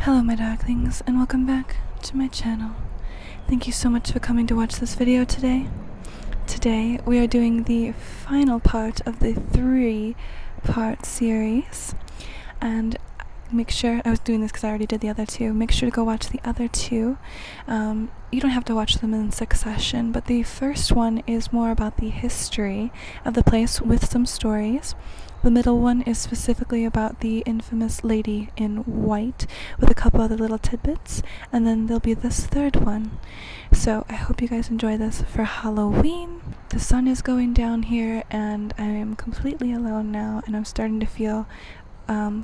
Hello my darklings, and welcome back to my channel. Thank you so much for coming to watch this video today. Today we are doing the final part of the 3-part series, and make sure, I was doing this because I already did the other two, make sure to go watch the other two. You don't have to watch them in succession, but the first one is more about the history of the place with some stories. The middle one is specifically about the infamous lady in white with a couple other little tidbits, and then there'll be this third one. So I hope you guys enjoy this for Halloween. The sun is going down here and I am completely alone now, and I'm starting to feel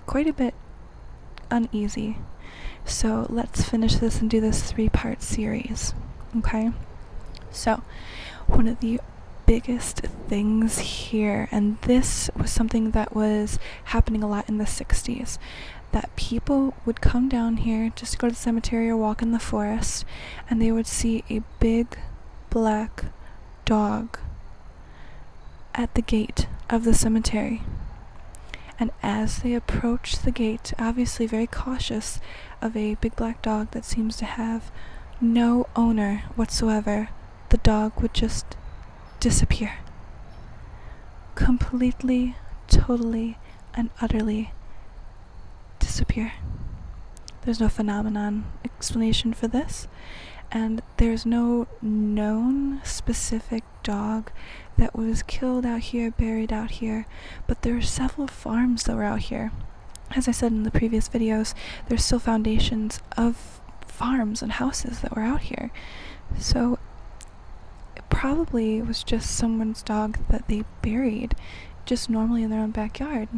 quite a bit uneasy. So let's finish this and do this 3-part series, okay? So one of the biggest things here, and this was something that was happening a lot in the 60s, that people would come down here just to go to the cemetery or walk in the forest, and they would see a big black dog at the gate of the cemetery. And as they approach the gate, obviously very cautious of a big black dog that seems to have no owner whatsoever, the dog would just disappear. Completely, totally, and utterly disappear. There's no phenomenon explanation for this, and there's no known specific dog that was killed out here, buried out here, but there are several farms that were out here. As I said in the previous videos, there's still foundations of farms and houses that were out here. So probably was just someone's dog that they buried just normally in their own backyard.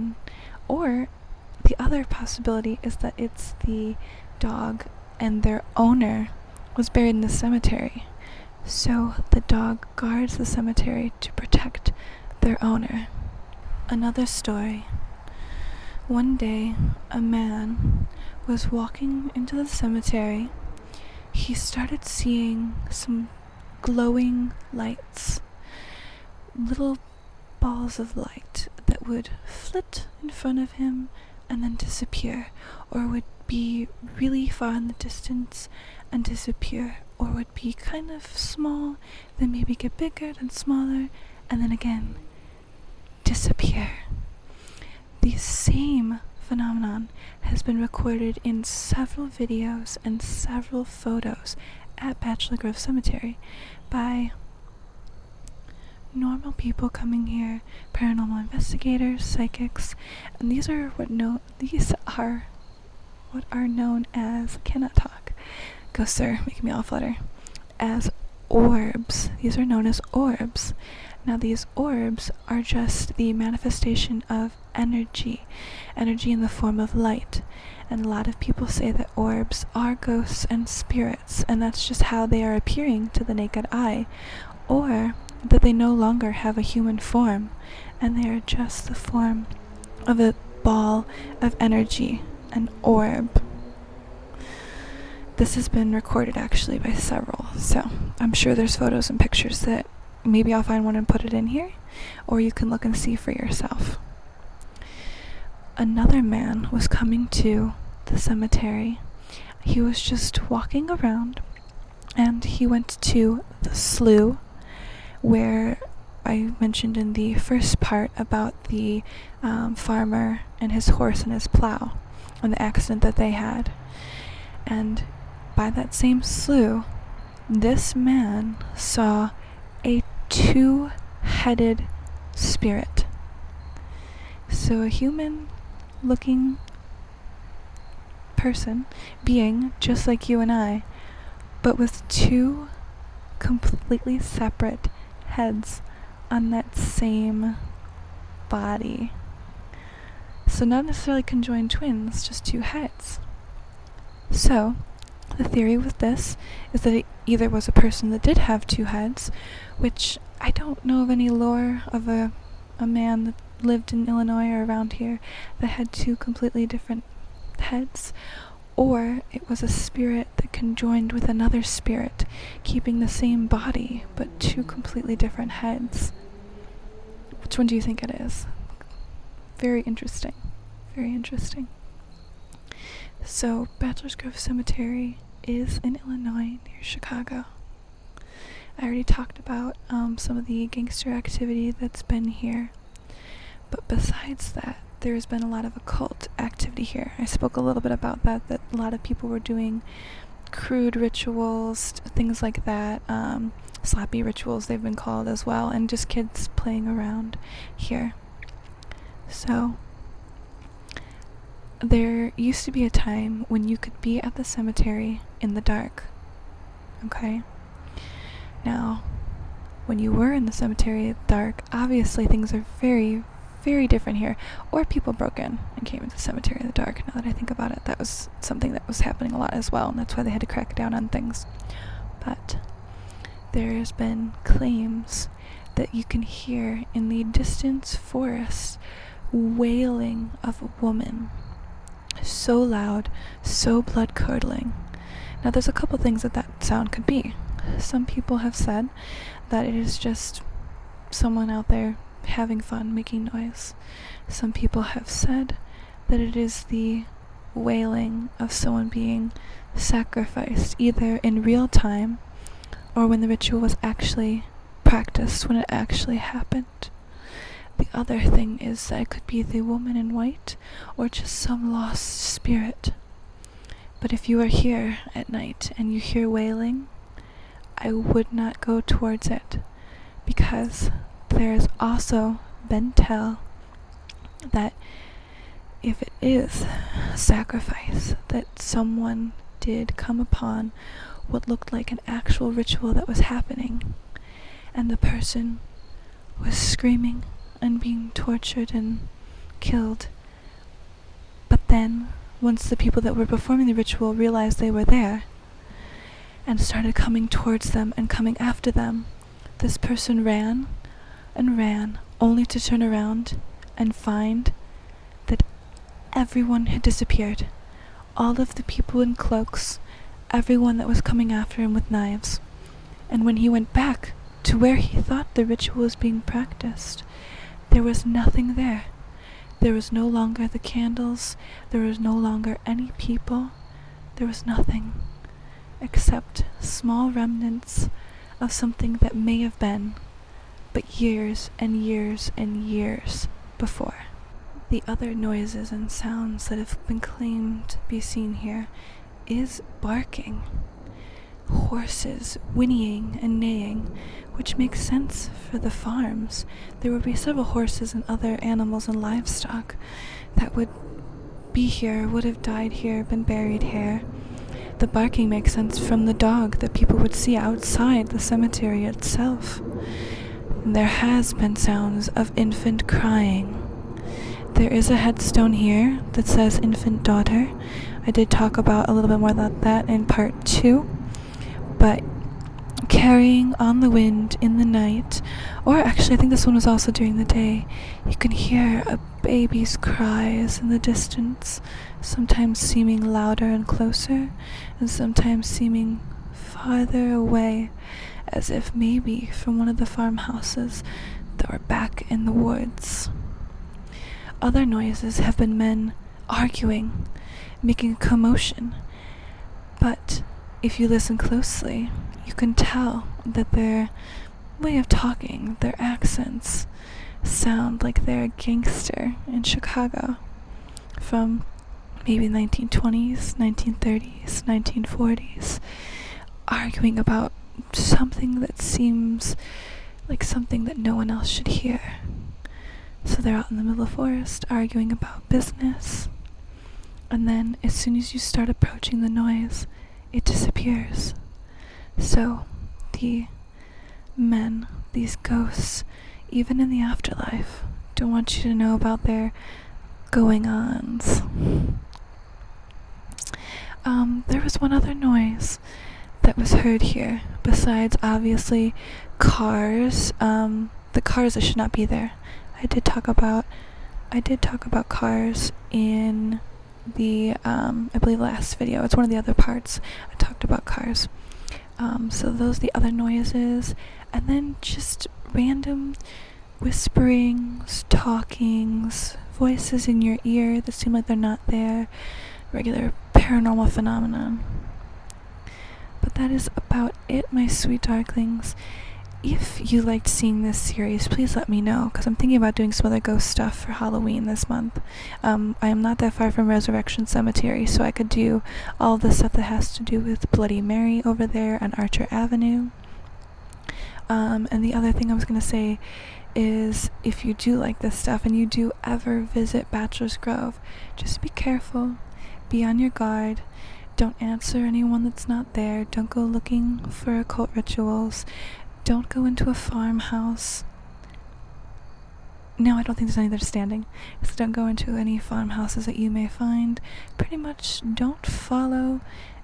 Or the other possibility is that it's the dog and their owner was buried in the cemetery, so the dog guards the cemetery to protect their owner. Another story. One day a man was walking into the cemetery. He started seeing some glowing lights, little balls of light that would flit in front of him and then disappear, or would be really far in the distance and disappear, or would be kind of small, then maybe get bigger, then smaller, and then again disappear. The same phenomenon has been recorded in several videos and several photos at Bachelor Grove Cemetery by normal people coming here, paranormal investigators, psychics, and these are what are known as, cannot talk, ghosts are making me all flutter, as orbs. These are known as orbs. Now these orbs are just the manifestation of energy in the form of light. And a lot of people say that orbs are ghosts and spirits, and that's just how they are appearing to the naked eye, or that they no longer have a human form, and they are just the form of a ball of energy, an orb. This has been recorded actually by several, so I'm sure there's photos and pictures that maybe I'll find one and put it in here, or you can look and see for yourself. Another man was coming to the cemetery. He was just walking around, and he went to the slough where I mentioned in the first part about the farmer and his horse and his plow and the accident that they had. And by that same slough, this man saw a 2-headed spirit. So a human looking person, being just like you and I, but with 2 completely separate heads on that same body. So not necessarily conjoined twins, just 2 heads. So the theory with this is that it either was a person that did have 2 heads, which I don't know of any lore of a man that lived in Illinois or around here that had 2 completely different heads, or it was a spirit that conjoined with another spirit, keeping the same body but 2 completely different heads. Which one do you think it is? Very interesting. Very interesting. So, Bachelor's Grove Cemetery is in Illinois, near Chicago. I already talked about some of the gangster activity that's been here. But besides that, there's been a lot of occult activity here. I spoke a little bit about that a lot of people were doing crude rituals, things like that, sloppy rituals they've been called as well, and just kids playing around here. So, there used to be a time when you could be at the cemetery in the dark, okay? Now, when you were in the cemetery in the dark, obviously things are very, very different here. Or people broke in and came into the cemetery in the dark. Now that I think about it, that was something that was happening a lot as well, and that's why they had to crack down on things. But there's been claims that you can hear in the distant forest wailing of a woman. So loud, so blood-curdling. Now there's a couple things that sound could be. Some people have said that it is just someone out there having fun, making noise. Some people have said that it is the wailing of someone being sacrificed, either in real time or when the ritual was actually practiced, when it actually happened. The other thing is that it could be the woman in white or just some lost spirit. But if you are here at night and you hear wailing, I would not go towards it, because there has also been tell that if it is sacrifice, that someone did come upon what looked like an actual ritual that was happening, and the person was screaming and being tortured and killed. But then, once the people that were performing the ritual realized they were there and started coming towards them and coming after them, this person ran and ran, only to turn around and find that everyone had disappeared. All of the people in cloaks, everyone that was coming after him with knives. And when he went back to where he thought the ritual was being practiced, there was nothing there. There was no longer the candles, there was no longer any people, there was nothing except small remnants of something that may have been, but years and years and years before. The other noises and sounds that have been claimed to be seen here is barking, horses whinnying and neighing, which makes sense for the farms. There would be several horses and other animals and livestock that would be here, would have died here, been buried here. The barking makes sense from the dog that people would see outside the cemetery itself. There has been sounds of infant crying. There is a headstone here that says infant daughter. I did talk about a little bit more about that in part 2. But carrying on the wind in the night, or actually I think this one was also during the day, you can hear a baby's cries in the distance, sometimes seeming louder and closer, and sometimes seeming farther away, as if maybe from one of the farmhouses that were back in the woods. Other noises have been men arguing, making a commotion, but if you listen closely, you can tell that their way of talking, their accents, sound like they're a gangster in Chicago from maybe 1920s, 1930s, 1940s, arguing about something that seems like something that no one else should hear. So they're out in the middle of the forest arguing about business, and then as soon as you start approaching the noise, it disappears. So the men, these ghosts, even in the afterlife, don't want you to know about their going-ons. There was one other noise that was heard here, besides obviously cars. The cars that should not be there. I did talk about cars in the I believe last video. It's one of the other parts. I talked about cars. So those are the other noises, and then just random whisperings, talkings, voices in your ear that seem like they're not there, regular paranormal phenomenon. But that is about it, my sweet darklings. If you liked seeing this series, please let me know, because I'm thinking about doing some other ghost stuff for Halloween this month. I am not that far from Resurrection Cemetery, so I could do all the stuff that has to do with Bloody Mary over there on Archer Avenue. And the other thing I was going to say is, if you do like this stuff and you do ever visit Bachelor's Grove, just be careful, be on your guard, don't answer anyone that's not there, don't go looking for occult rituals, don't go into a farmhouse. No, I don't think there's any there standing. So don't go into any farmhouses that you may find. Pretty much don't follow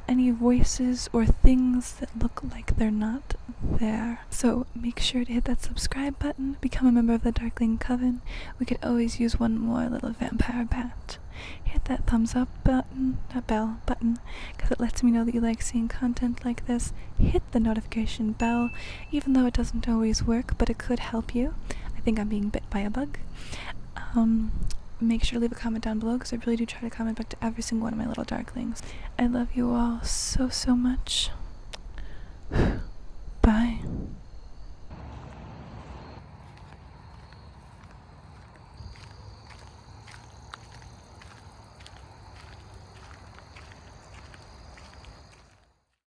any voices or things that look like they're not there. So make sure to hit that subscribe button, become a member of the Darkling Coven. We could always use one more little vampire bat. Hit that thumbs up button, that bell button, because it lets me know that you like seeing content like this. Hit the notification bell, even though it doesn't always work, but it could help you. I think I'm being bit by a bug. Make sure to leave a comment down below, because I really do try to comment back to every single one of my little darklings. I love you all so, so much.